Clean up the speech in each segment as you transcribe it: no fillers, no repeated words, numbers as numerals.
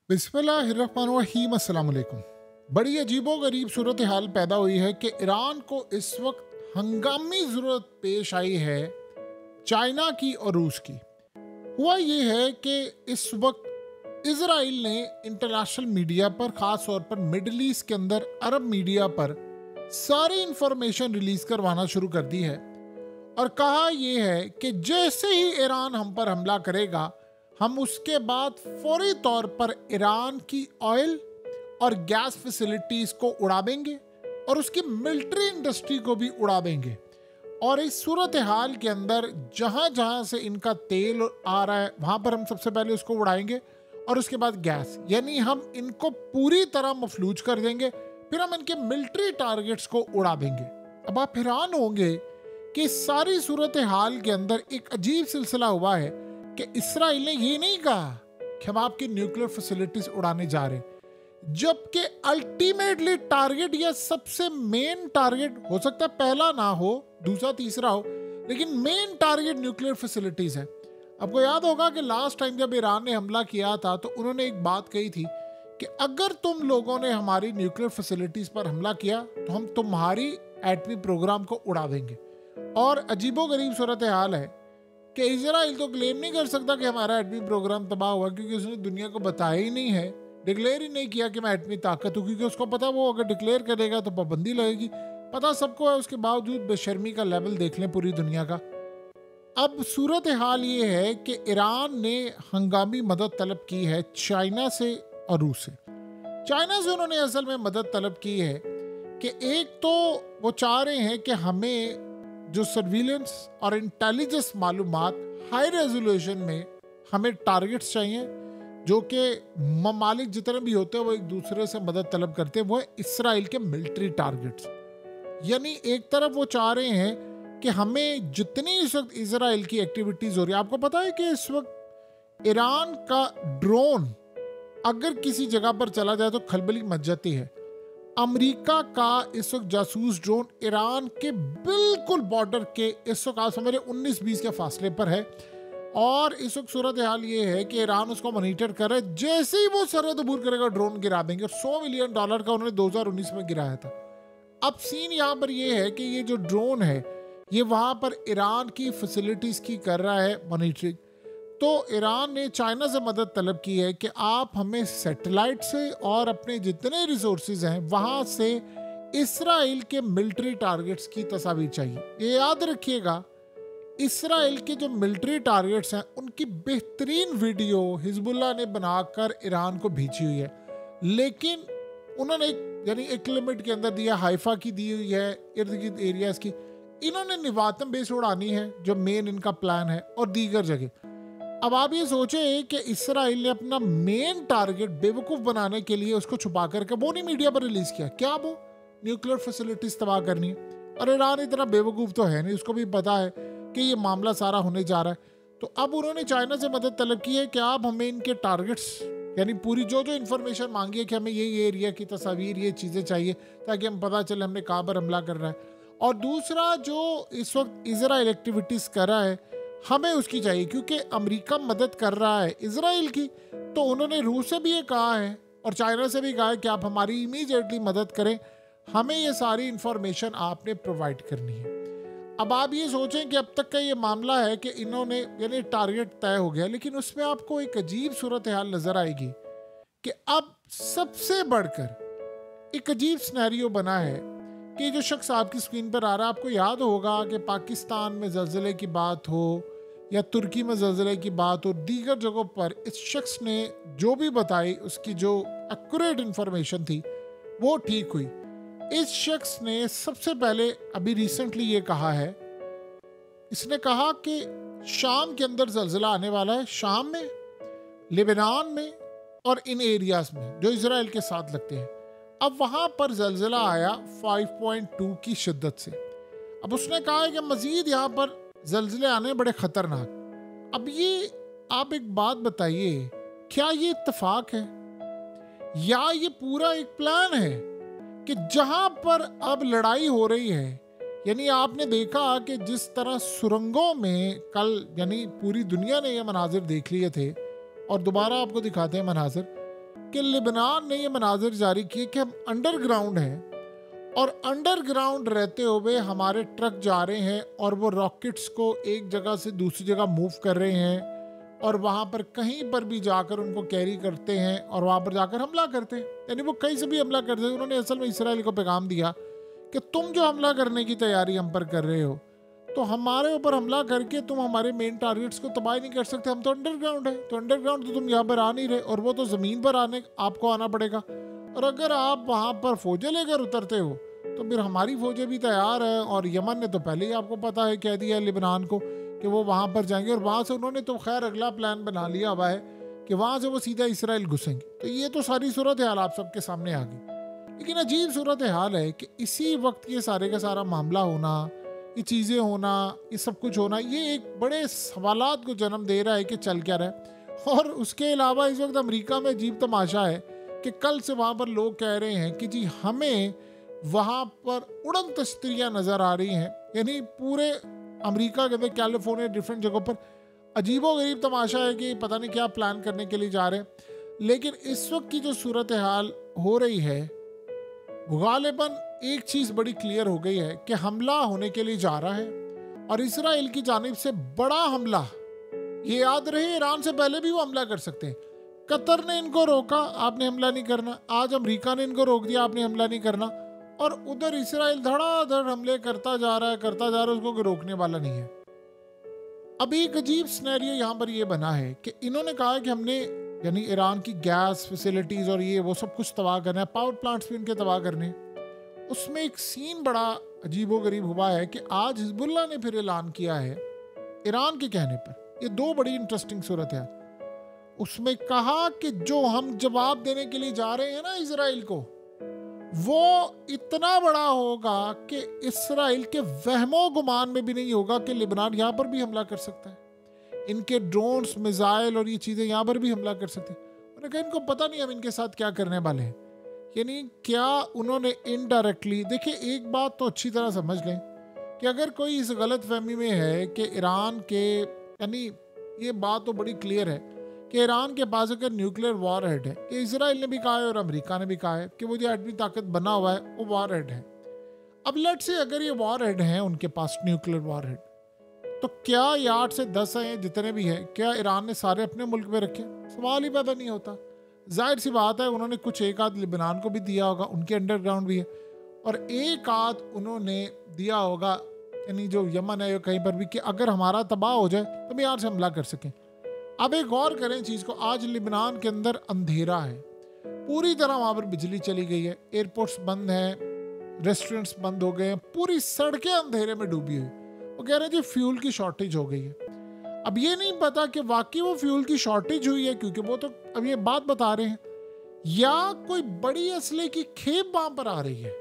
बिस्मिल्लाहिर्रहमानिर्रहीम अस्सलाम वालेकुम। बड़ी अजीबो गरीब सूरत हाल पैदा हुई है कि ईरान को इस वक्त हंगामी ज़रूरत पेश आई है चाइना की और रूस की। हुआ ये है कि इस वक्त इसराइल ने इंटरनेशनल मीडिया पर, ख़ास तौर पर मिडल ईस्ट के अंदर अरब मीडिया पर सारी इंफॉर्मेशन रिलीज़ करवाना शुरू कर दी है और कहा यह है कि जैसे ही ईरान हम पर हमला करेगा हम उसके बाद फौरी तौर पर ईरान की ऑयल और गैस फैसिलिटीज़ को उड़ा देंगे और उसकी मिलिट्री इंडस्ट्री को भी उड़ा देंगे। और इस सूरत हाल के अंदर जहाँ जहाँ से इनका तेल आ रहा है वहाँ पर हम सबसे पहले उसको उड़ाएंगे और उसके बाद गैस, यानी हम इनको पूरी तरह मफलूज कर देंगे, फिर हम इनके मिलिट्री टारगेट्स को उड़ा देंगे। अब आप हैरान होंगे कि सारी सूरत हाल के अंदर एक अजीब सिलसिला हुआ है कि इसराइल ने ये नहीं कहा कि हम आपकी न्यूक्लियर फैसिलिटीज उड़ाने जा रहे, जबकि अल्टीमेटली टारगेट या सबसे मेन टारगेट हो सकता है पहला ना हो, दूसरा तीसरा हो, लेकिन मेन टारगेट न्यूक्लियर फैसिलिटीज है। आपको याद होगा कि लास्ट टाइम जब ईरान ने हमला किया था तो उन्होंने एक बात कही थी कि अगर तुम लोगों ने हमारी न्यूक्लियर फैसिलिटीज पर हमला किया तो हम तुम्हारी एटमी प्रोग्राम को उड़ा देंगे। और अजीबोगरीब सूरत हाल है कि इजराइल तो क्लेम नहीं कर सकता कि हमारा एटमी प्रोग्राम तबाह हुआ, क्योंकि उसने दुनिया को बताया ही नहीं है, डिक्लेयर ही नहीं किया कि मैं एटमी ताकत हूँ, क्योंकि उसको पता वो अगर डिक्लेयर करेगा तो पाबंदी लगेगी। पता सबको है, उसके बावजूद बेशर्मी का लेवल देख लें पूरी दुनिया का। अब सूरत हाल ये है कि ईरान ने हंगामी मदद तलब की है चाइना से और रूस से। चाइना से उन्होंने असल में मदद तलब की है कि एक तो वो चाह रहे हैं कि हमें जो सर्विलेंस और इंटेलिजेंस मालूमात हाई रेजोल्यूशन में हमें टारगेट्स चाहिए, जो कि ममालिक जितने भी होते हैं वो एक दूसरे से मदद तलब करते हैं, वो है इसराइल के मिलिट्री टारगेट्स। यानी एक तरफ वो चाह रहे हैं कि हमें जितनी इस वक्त इसराइल की एक्टिविटीज़ हो रही है, आपको पता है कि इस वक्त ईरान का ड्रोन अगर किसी जगह पर चला जाए तो खलबली मच जाती है। अमेरिका का इस वक्त जासूस ड्रोन ईरान के बिल्कुल बॉर्डर के इस वक्त आप समझ 19-20 के फासले पर है और इस वक्त सूरत हाल ये है कि ईरान उसको मॉनिटर कर रहा है। जैसे ही वो सरहद अबूर करेगा ड्रोन गिरा देंगे। और $100 मिलियन का उन्होंने 2019 में गिराया था। अब सीन यहाँ पर ये है कि ये जो ड्रोन है ये वहाँ पर ईरान की फैसिलिटीज़ की कर रहा है मॉनिटरिंग। तो ईरान ने चाइना से मदद तलब की है कि आप हमें सैटेलाइट से और अपने जितने रिसोर्सेज हैं वहाँ से इसराइल के मिलिट्री टारगेट्स की तस्वीर चाहिए। ये याद रखिएगा, इसराइल के जो मिलिट्री टारगेट्स हैं उनकी बेहतरीन वीडियो हिजबुल्लाह ने बनाकर ईरान को भेजी हुई है, लेकिन उन्होंने यानी एक लिमिट के अंदर दिया, हाइफा की दी हुई है, इर्द गिर्द एरियाज की। इन्होंने निवातम बेस उड़ानी है जो मेन इनका प्लान है, और दीगर जगह। अब आप ये सोचें कि इसराइल ने अपना मेन टारगेट बेवकूफ़ बनाने के लिए उसको छुपा करके वो नहीं मीडिया पर रिलीज़ किया। क्या वो न्यूक्लियर फैसिलिटीज़ तबाह करनी है? और ईरान इतना बेवकूफ़ तो है नहीं, उसको भी पता है कि ये मामला सारा होने जा रहा है। तो अब उन्होंने चाइना से मदद तलब की है कि आप हमें इनके टारगेट्स यानी पूरी जो जो इन्फॉर्मेशन मांगी है कि हमें ये एरिया की तस्वीर, ये चीज़ें चाहिए ताकि हम पता चले हमने कहाँ पर हमला कर रहा है। और दूसरा जो इस वक्त इसराइल एक्टिविटीज़ कर रहा है हमें उसकी चाहिए, क्योंकि अमेरिका मदद कर रहा है इसराइल की। तो उन्होंने रूस से भी ये कहा है और चाइना से भी कहा है कि आप हमारी इमीडिएटली मदद करें, हमें ये सारी इंफॉर्मेशन आपने प्रोवाइड करनी है। अब आप ये सोचें कि अब तक का ये मामला है कि इन्होंने यानी टारगेट तय हो गया, लेकिन उसमें आपको एक अजीब सूरत हाल नज़र आएगी कि अब सबसे बढ़कर एक अजीब सिनेरियो बना है कि जो शख्स आपकी स्क्रीन पर आ रहा है, आपको याद होगा कि पाकिस्तान में ज़लज़ले की बात हो या तुर्की में ज़लज़ले की बात हो, दीगर जगहों पर इस शख्स ने जो भी बताई उसकी जो एक्यूरेट इंफॉर्मेशन थी वो ठीक हुई। इस शख्स ने सबसे पहले अभी रिसेंटली ये कहा है, इसने कहा कि शाम के अंदर ज़लज़ला आने वाला है, शाम में, लेबनान में और इन एरियाज़ में जो इसराइल के साथ लगते हैं। अब वहाँ पर ज़लज़ला आया 5.2 की शिद्दत से। अब उसने कहा है कि मज़ीद यहाँ पर ज़लज़ले आने बड़े ख़तरनाक। अब ये आप एक बात बताइए, क्या ये इत्तेफाक है या ये पूरा एक प्लान है कि जहाँ पर अब लड़ाई हो रही है, यानी आपने देखा कि जिस तरह सुरंगों में कल यानी पूरी दुनिया ने ये मनाजिर देख लिए थे और दोबारा आपको दिखाते हैं मनाजिर कि लेबनान ने ये मनाजिर जारी किए कि हम अंडरग्राउंड हैं और अंडरग्राउंड रहते हुए हमारे ट्रक जा रहे हैं और वो रॉकेट्स को एक जगह से दूसरी जगह मूव कर रहे हैं और वहाँ पर कहीं पर भी जाकर उनको कैरी करते हैं और वहाँ पर जाकर हमला करते हैं। यानी वो कहीं से भी हमला करते हैं। उन्होंने असल में इसराइल को पैगाम दिया कि तुम जो हमला करने की तैयारी हम पर कर रहे हो तो हमारे ऊपर हमला करके तुम हमारे मेन टारगेट्स को तबाह नहीं कर सकते। हम तो अंडरग्राउंड है, तो अंडरग्राउंड तो तुम यहाँ पर आ नहीं रहे और वो तो ज़मीन पर आपको आना पड़ेगा। और अगर आप वहाँ पर फौजें लेकर उतरते हो तो फिर हमारी फौजें भी तैयार है। और यमन ने तो पहले ही आपको पता है, कह दिया है लेबनान को कि वो वहाँ पर जाएंगे और वहाँ से उन्होंने तो खैर अगला प्लान बना लिया हुआ है कि वहाँ से वो सीधा इसराइल घुसेंगे। तो ये तो सारी सूरत हाल आप सबके सामने आ गई। लेकिन अजीब सूरत हाल है कि इसी वक्त ये सारे का सारा मामला होना, ये चीज़ें होना, ये सब कुछ होना, ये एक बड़े सवालात को जन्म दे रहा है कि चल क्या रहा है। और उसके अलावा इस वक्त अमेरिका में अजीब तमाशा है कि कल से वहाँ पर लोग कह रहे हैं कि जी हमें वहाँ पर उड़न तश्तरियाँ नज़र आ रही हैं। यानी पूरे अमेरिका के अंदर कैलिफोर्निया डिफरेंट जगहों पर अजीबो गरीब तमाशा है कि पता नहीं क्या प्लान करने के लिए जा रहे हैं। लेकिन इस वक्त की जो सूरत हाल हो रही है गालिबन एक चीज़ बड़ी क्लियर हो गई है कि हमला होने के लिए जा रहा है और इसराइल की जानिब से बड़ा हमला। ये याद रहे ईरान से पहले भी वो हमला कर सकते हैं। कतर ने इनको रोका, आपने हमला नहीं करना। आज अमेरिका ने इनको रोक दिया, आपने हमला नहीं करना। और उधर इसराइल धड़ाधड़ हमले करता जा रहा है, उसको कोई रोकने वाला नहीं है। अब एक अजीब सिनेरियो यहाँ पर ये बना है कि इन्होंने कहा है कि हमने यानी ईरान की गैस फैसिलिटीज़ और ये वो सब कुछ तबाह करना है, पावर प्लांट्स भी इनके तबाह करने हैं। उसमें एक सीन बड़ा अजीबो गरीब हुआ है कि आज हिजबुल्लाह ने फिर ऐलान किया है ईरान के कहने पर। ये दो बड़ी इंटरेस्टिंग सूरत है। उसमें कहा कि जो हम जवाब देने के लिए जा रहे हैं ना इसराइल को, वो इतना बड़ा होगा कि इसराइल के वहमो गुमान में भी नहीं होगा कि लेबनान यहाँ पर भी हमला कर सकता है। इनके ड्रोन्स, मिसाइल और ये चीज़ें यहाँ पर भी हमला कर सकते हैं। उन्होंने कहा इनको पता नहीं हम इनके साथ क्या करने वाले हैं। यानी क्या उन्होंने इनडायरेक्टली, देखिए एक बात तो अच्छी तरह समझ लें कि अगर कोई इस गलत फहमी में है कि ईरान के, यानी ये बात तो बड़ी क्लियर है कि ईरान के पास अगर न्यूक्लियर वॉर हेड है, कि इसराइल ने भी कहा है और अमेरिका ने भी कहा है कि वो जो एटमी ताकत बना हुआ है वो वॉर हेड है। अब लेट्स से अगर ये वॉर हेड हैं उनके पास न्यूक्लियर वॉर हेड, तो क्या ये 8 से 10 हैं जितने भी हैं, क्या ईरान ने सारे अपने मुल्क में रखे? सवाल ही पैदा नहीं होता। जाहिर सी बात है उन्होंने कुछ एक आध लेबनान को भी दिया होगा, उनके अंडरग्राउंड भी है, और एक आध उन्होंने दिया होगा यानी जो यमन है या कहीं पर भी, कि अगर हमारा तबाह हो जाए तो हम यहाँ से हमला कर सकें। अब एक गौर करें चीज़ को, आज लेबनान के अंदर अंधेरा है, पूरी तरह वहाँ पर बिजली चली गई है, एयरपोर्ट्स बंद हैं, रेस्टोरेंट्स बंद हो गए हैं, पूरी सड़कें अंधेरे में डूबी हुई। वो कह रहे हैं जी फ्यूल की शॉर्टेज हो गई है। अब ये नहीं पता कि वाकई वो फ्यूल की शॉर्टेज हुई है, क्योंकि वो तो अब ये बात बता रहे हैं, या कोई बड़ी असले की खेप वहाँ पर आ रही है,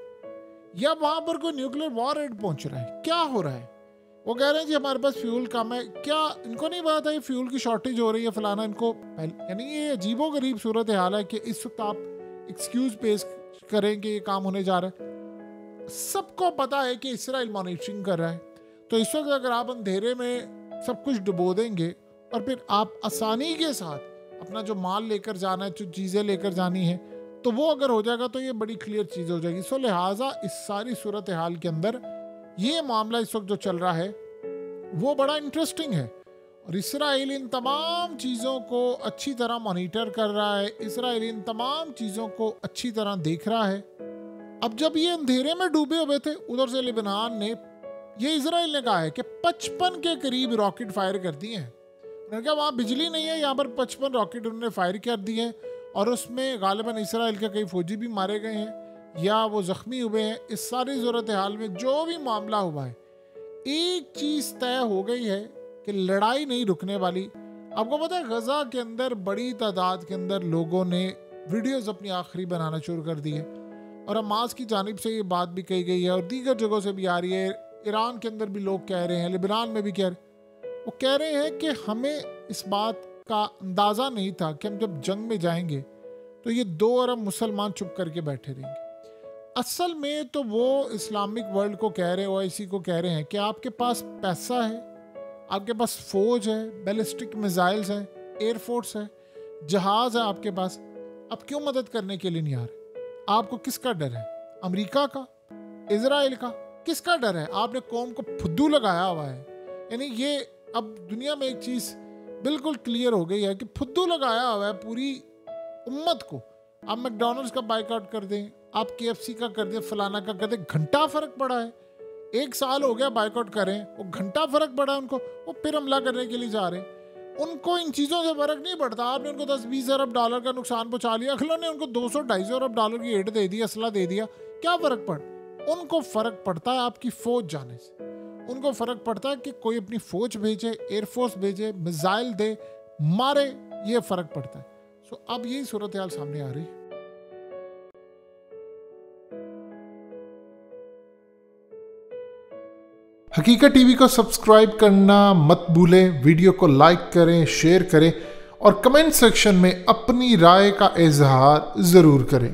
या वहाँ पर कोई न्यूक्लियर वॉर हेड पहुँच रहा है, क्या हो रहा है। वो कह रहे हैं जी हमारे पास फ्यूल कम है। क्या इनको नहीं पता था ये फ्यूल की शॉर्टेज हो रही है फलाना? इनको यानी ये अजीबो गरीब सूरत हाल है कि इस वक्त आप एक्सक्यूज पेश करें कि ये काम होने जा रहा है। सबको पता है कि इसराइल मॉनिटरिंग कर रहा है, तो इस वक्त अगर आप अंधेरे में सब कुछ डुबो देंगे और फिर आप आसानी के साथ अपना जो माल लेकर जाना है, जो चीज़ें लेकर जानी है, तो वो अगर हो जाएगा तो ये बड़ी क्लियर चीज़ हो जाएगी। सो लिहाजा इस सारी सूरत हाल के अंदर ये मामला इस वक्त जो चल रहा है वो बड़ा इंटरेस्टिंग है, और इसराइल इन तमाम चीज़ों को अच्छी तरह मॉनिटर कर रहा है, इसराइल इन तमाम चीज़ों को अच्छी तरह देख रहा है। अब जब ये अंधेरे में डूबे हुए थे, उधर से लेबनान ने, ये इसराइल ने कहा है कि 55 के करीब रॉकेट फायर कर दिए हैं। उन्होंने कहा वहाँ बिजली नहीं है, यहाँ पर 55 रॉकेट उन्होंने फायर कर दिए हैं, और उसमें गालिबन इसराइल के कई फौजी भी मारे गए हैं या वो ज़ख्मी हुए हैं। इस सारी सूरत हाल में जो भी मामला हुआ है, एक चीज़ तय हो गई है कि लड़ाई नहीं रुकने वाली। आपको पता है गज़ा के अंदर बड़ी तादाद के अंदर लोगों ने वीडियोस अपनी आखिरी बनाना शुरू कर दी है, और हमास की जानिब से ये बात भी कही गई है और दीगर जगहों से भी आ रही है। ईरान के अंदर भी लोग कह रहे हैं, लेबनान में भी वो कह रहे हैं कि हमें इस बात का अंदाज़ा नहीं था कि हम जब जंग में जाएंगे तो ये 2 अरब मुसलमान चुप करके बैठे रहेंगे। असल में तो वो इस्लामिक वर्ल्ड को कह रहे हैं, OIC को कह रहे हैं कि आपके पास पैसा है, आपके पास फौज है, बैलिस्टिक मिसाइल्स हैं, एयरफोर्स है, जहाज़ है आपके पास, आप क्यों मदद करने के लिए नहीं आ रहे? आपको किसका डर है? अमेरिका का? इजराइल का? किसका डर है? आपने कौम को फुद्दू लगाया हुआ है। यानी ये अब दुनिया में एक चीज बिल्कुल क्लियर हो गई है कि फुद्दू लगाया हुआ है पूरी उम्मत को। आप मैकडॉनल्ड्स का बाइकआउट कर दें, आप KFC का कर दें, फलाना का कर दें, घंटा फर्क पड़ा है। 1 साल हो गया बाइकआउट करें, वो घंटा फर्क पड़ा है उनको, वो फिर हमला करने के लिए जा रहे हैं। उनको इन चीज़ों से फर्क नहीं पड़ता। आपने उनको 10-20 अरब डॉलर का नुकसान पहुंचा लिया, अगलों ने उनको 200-250 अरब डॉलर की एड दे दी, असला दे दिया, क्या फ़र्क पड़? उनको फ़र्क पड़ता है आपकी फ़ौज जाने से। उनको फ़र्क पड़ता है कि कोई अपनी फ़ौज भेजे, एयरफोर्स भेजे, मिसाइल दे, मारे, ये फ़र्क पड़ता है। सो अब यही सूरत हाल सामने आ रही है। हकीकत टीवी को सब्सक्राइब करना मत भूलें, वीडियो को लाइक करें, शेयर करें और कमेंट सेक्शन में अपनी राय का इजहार ज़रूर करें।